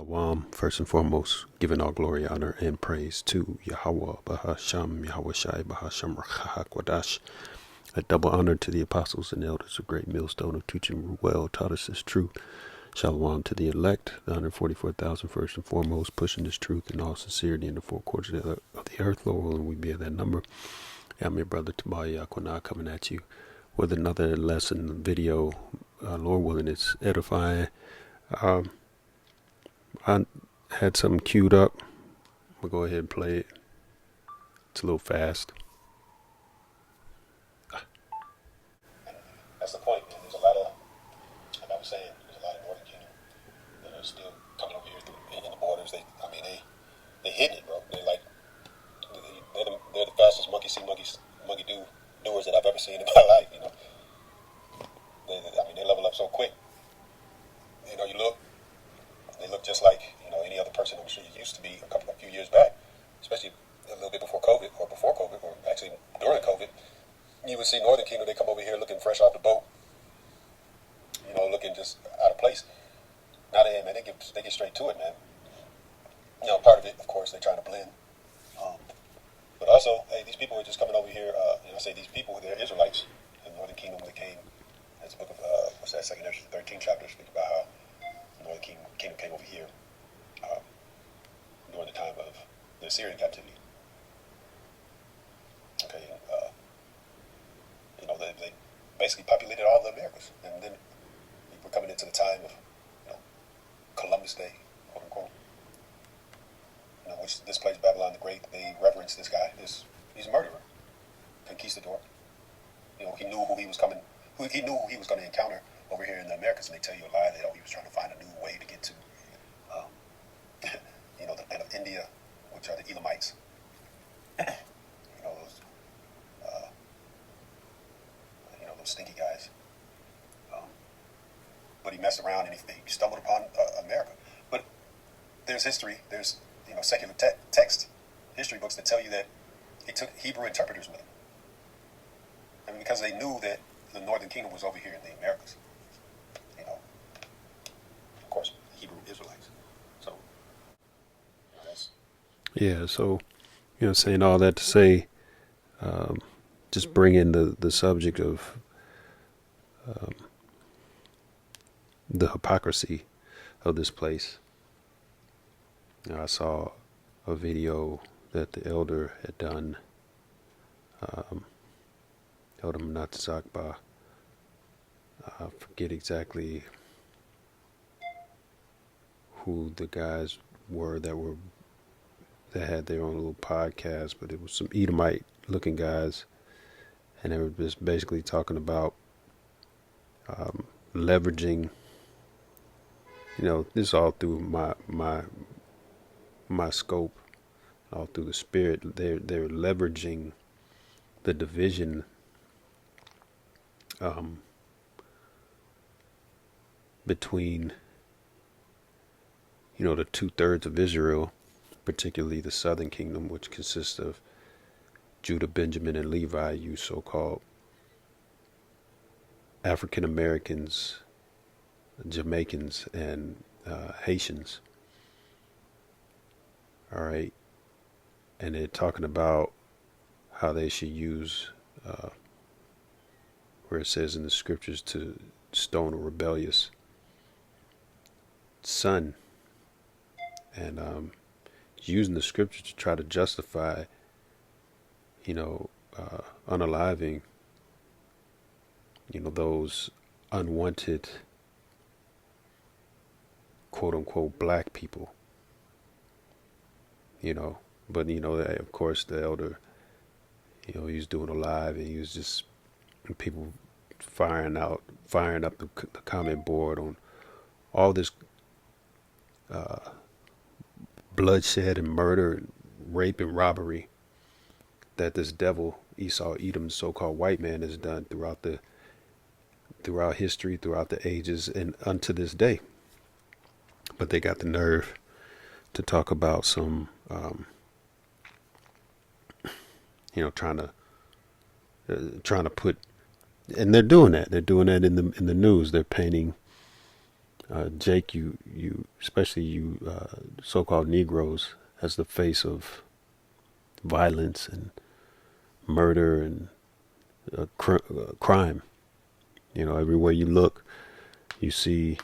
Shalom. First and foremost, giving all glory, honor, and praise to Yahweh, Bahasham, Yahweh Shai, Bahasham, Rachakwadash. A double honor to the apostles and elders of Great Millstone of teaching well, taught us this truth. Shalom to the elect, the 144,000 first and foremost, pushing this truth in all sincerity in the four quarters of the earth, Lord willing, we be at that number. I'm your brother Tobiah Yakwana coming at you with another lesson video. Lord willing, it's edifying. I had something queued up. We'll go ahead and play it. It's a little fast. That's the point. And there's a lot of, like I was saying, there's a lot of Northern Kingdom that are still coming over here in the borders. They hitting it, bro. They're the fastest monkey see, monkey do doers that I've ever seen in my life. You know, they level up so quick. You know, they look just like any other person on the street. It used to be a few years back, especially a little bit before COVID, or actually during COVID. You would see Northern Kingdom, they come over here looking fresh off the boat, looking just out of place. Now they get straight to it, man. Part of it, of course, they're trying to blend. But also, hey, these people are just coming over here. I say these people, they're Israelites in the Northern Kingdom. They came, as the book of, 2 Ezra 13 chapters, speak about how the Northern Kingdom came over here during the time of the Assyrian captivity. Okay, they basically populated all the Americas, and then we're coming into the time of Columbus Day, quote unquote. Which this place Babylon the Great, they reverence this guy. He's a murderer, conquistador. He knew who he was coming. He knew who he was going to encounter over here in the Americas, and they tell you a lie that he was trying to find a new way to get to, the land of India, which are the Elamites. Those stinky guys. But he messed around and he stumbled upon America. But there's history. There's secular text, history books that tell you that he took Hebrew interpreters with him. I mean, because they knew that the Northern Kingdom was over here in the Americas. Of course, Hebrew Israelites. So, Yeah, so, saying all that to say, just bring in the subject of the hypocrisy of this place. I saw a video that the elder had done, Elder Manatzakba. I forget exactly who the guys were that had their own little podcast, but it was some Edomite looking guys, and they were just basically talking about leveraging, this all through my scope, all through the spirit. They're leveraging the division between the 2/3 of Israel, particularly the southern kingdom, which consists of Judah, Benjamin, and Levi, you so-called African Americans, Jamaicans, and Haitians. All right. And they're talking about how they should use, where it says in the scriptures, to stone a rebellious son. And using the scriptures to try to justify, unaliving, those unwanted, quote unquote, black people. But of course the elder, he was doing a live, and he was just people firing up the comment board on all this bloodshed and murder and rape and robbery that this devil Esau Edom, so-called white man, has done throughout history, throughout the ages, and unto this day. But they got the nerve to talk about some trying to put, and they're doing that in the news. They're painting Jake, you especially you so-called Negroes, as the face of violence and murder and crime. You know, everywhere you look, you see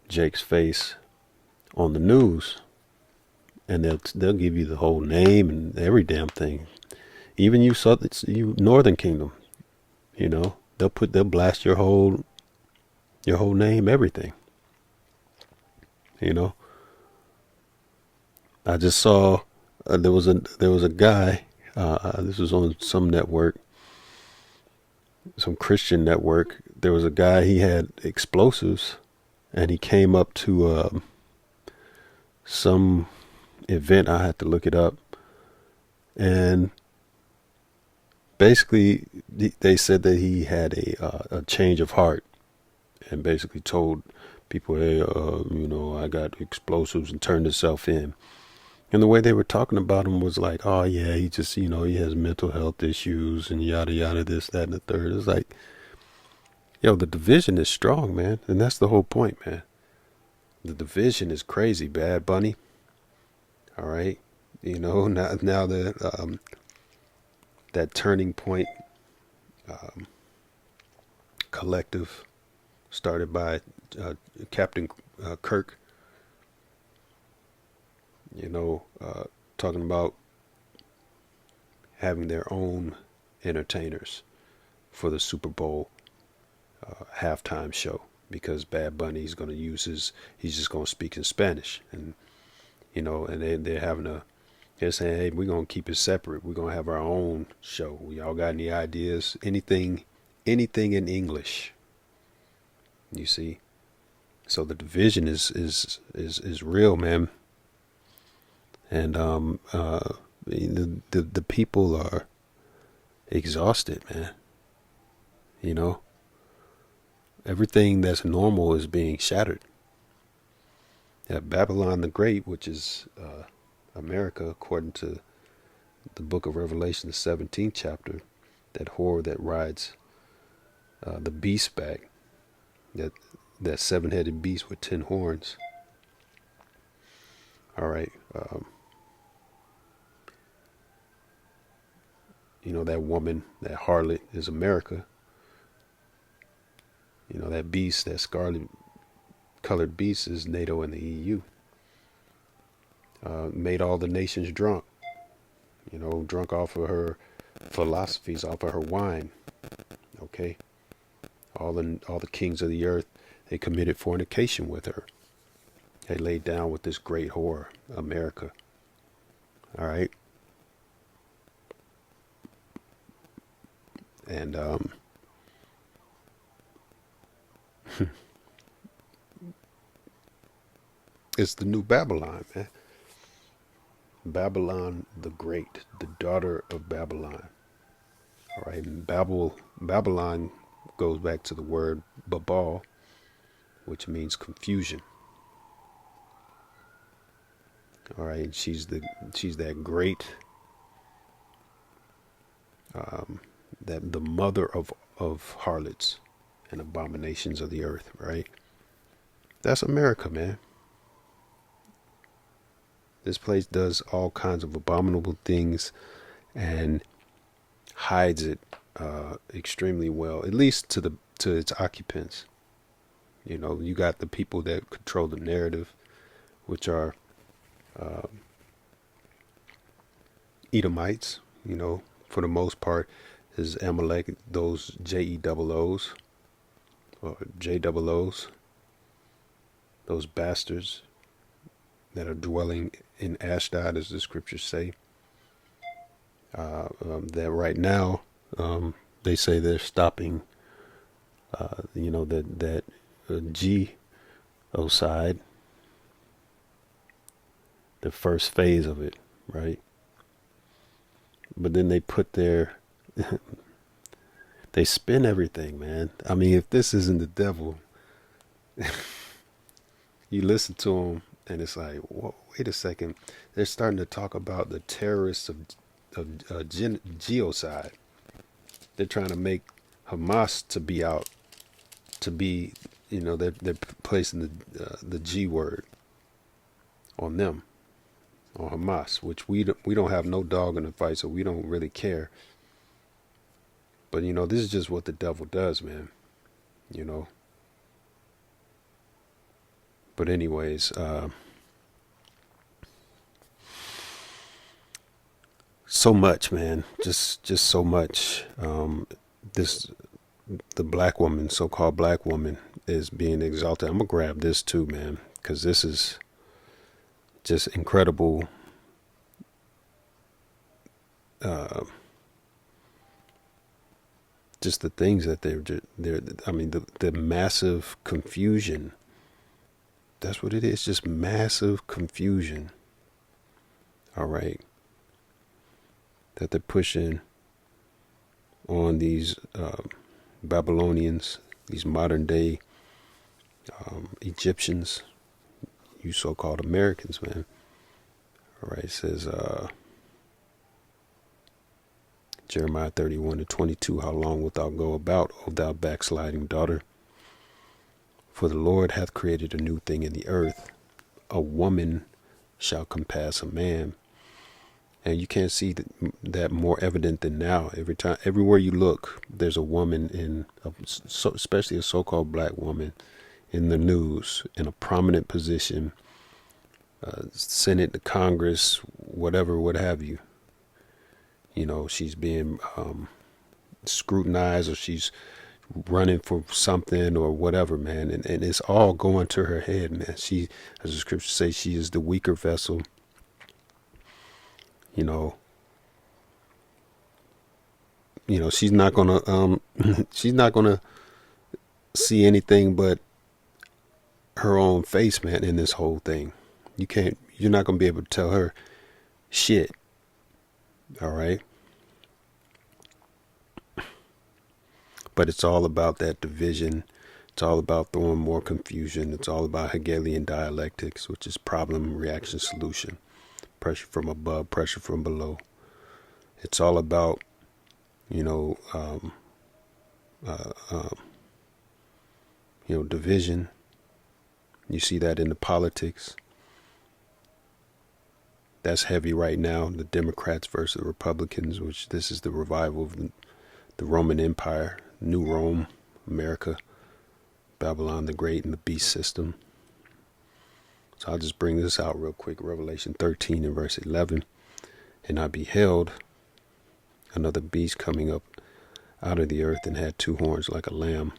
Jake's face on the news, and they'll give you the whole name and every damn thing. Even you Northern Kingdom, you know, they'll blast your whole name, everything. You know, I just saw there was a guy. This was on some network, some Christian network. There was a guy. He had explosives, and he came up to some event. I had to look it up, and basically they said that he had a change of heart, and basically told people, hey, you know, I got explosives, and turned himself in. And the way they were talking about him was like, oh yeah, he just, you know, he has mental health issues and yada yada, this, that, and the third. It's like, yo, the division is strong, man, and that's the whole point, man. The division is crazy, Bad Bunny. All right, you know, now that that Turning Point collective started by Captain Kirk, you know, talking about having their own entertainers for the Super Bowl halftime show, because Bad Bunny is going to he's just going to speak in Spanish, and you know, and they're having they're saying, hey, we're going to keep it separate. We're going to have our own show. Y'all got any ideas? Anything in English? You see, so the division is real, man, and the people are exhausted, man. You know, everything that's normal is being shattered. Yeah, Babylon the Great, which is America, according to the book of Revelation, the 17th chapter, that whore that rides the beast back, that seven-headed beast with 10 horns. All right, you know, that woman, that harlot, is America. You know, that beast, that scarlet colored beast, is NATO and the EU. Made all the nations drunk. You know, drunk off of her philosophies, off of her wine. Okay, all the kings of the earth, they committed fornication with her. They laid down with this great whore, America. All right, and it's the new Babylon, man. Babylon the Great, the daughter of Babylon. All right, and Babylon goes back to the word Babal, which means confusion. All right, she's that great, that the mother of harlots and abominations of the earth. Right, that's America, man. This place does all kinds of abominable things and hides it extremely well, at least to its occupants. You know, you got the people that control the narrative, which are Edomites. You know, for the most part, is Amalek, those JEOOs or JOOs, those bastards that are dwelling in Ashdod, as the scriptures say. That right now, they say they're stopping, you know, that genocide, the first phase of it, right? But then they put they spin everything, man. I mean, if this isn't the devil, you listen to them, and it's like, whoa, wait a second. They're starting to talk about the terrorists of genocide. They're trying to make Hamas to be they're placing the G word on them, on Hamas, which we don't have no dog in the fight, so we don't really care. But this is just what the devil does, man. You know. But anyways, so much, man. Just so much. This the black woman, so-called black woman, is being exalted. I'm gonna grab this too, man, because this is just incredible. Just the things that they're. I mean, the massive confusion. That's what it is. Just massive confusion. All right. That they're pushing on these Babylonians, these modern day Egyptians, you so-called Americans, man. All right, it says Jeremiah 31:22, how long wilt thou go about, O thou backsliding daughter? For the Lord hath created a new thing in the earth. A woman shall compass a man. And you can't see that more evident than now. Everywhere you look, there's a woman especially a so-called black woman, in the news, in a prominent position, Senate, the Congress, whatever, what have you. She's being scrutinized, or she's running for something or whatever, man. And it's all going to her head, man. She, as the scripture says, she is the weaker vessel. She's not gonna she's not gonna see anything but her own face, man, in this whole thing. You're not gonna be able to tell her shit. All right. But it's all about that division. It's all about throwing more confusion. It's all about Hegelian dialectics, which is problem, reaction, solution. Pressure from above, pressure from below. It's all about, division. You see that in the politics. That's heavy right now. The Democrats versus the Republicans, which this is the revival of the Roman Empire, New Rome, America, Babylon the Great, and the beast system. So I'll just bring this out real quick. Revelation 13 and verse 11. And I beheld another beast coming up out of the earth, and had two horns like a lamb,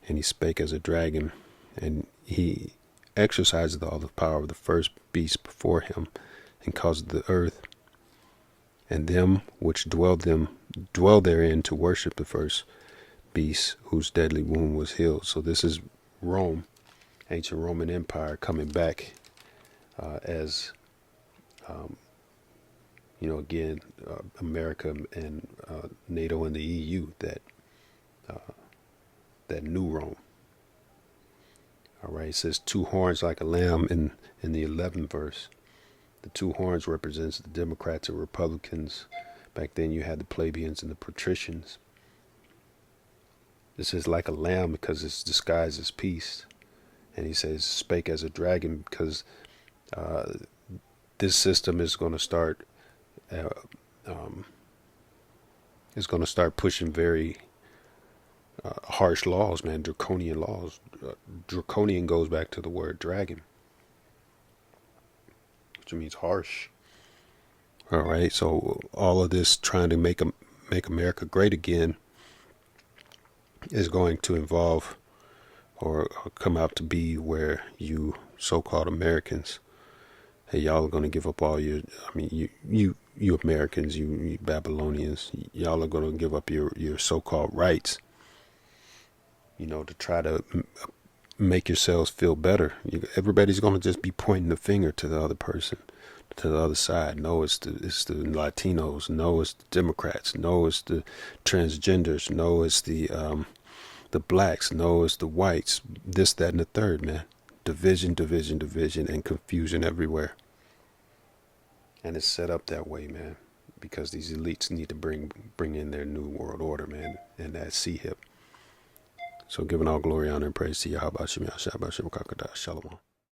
and he spake as a dragon, and he exercised all the power of the first beast before him, and caused the earth and them which dwell therein to worship the first beast, whose deadly wound was healed. So this is Rome, ancient Roman Empire, coming back as again, America and NATO and the EU, that new Rome. All right, it says two horns like a lamb in the 11th verse. The two horns represents the Democrats and Republicans. Back then you had the plebeians and the patricians. This is like a lamb because it's disguised as peace. And he says spake as a dragon because this system is going to start pushing very harsh laws, man, draconian laws. Draconian goes back to the word dragon, which means harsh. All right, so all of this trying to make America great again is going to involve or come out to be where you so-called Americans, hey, y'all are going to give up all your, you Americans, you Babylonians, y'all are going to give up your so-called rights, to try to make yourselves feel better. Everybody's going to just be pointing the finger to the other person, to the other side. No, it's the Latinos. No, it's the Democrats. No, it's the transgenders. No, it's the blacks. No, it's the whites. This, that, and the third, man. Division, division, division, and confusion everywhere. And it's set up that way, man, because these elites need to bring in their new world order, man, and that C-hip. So giving all glory, honor, and praise to Yahweh Shem Yahshua Shem Kakadash. Shalom.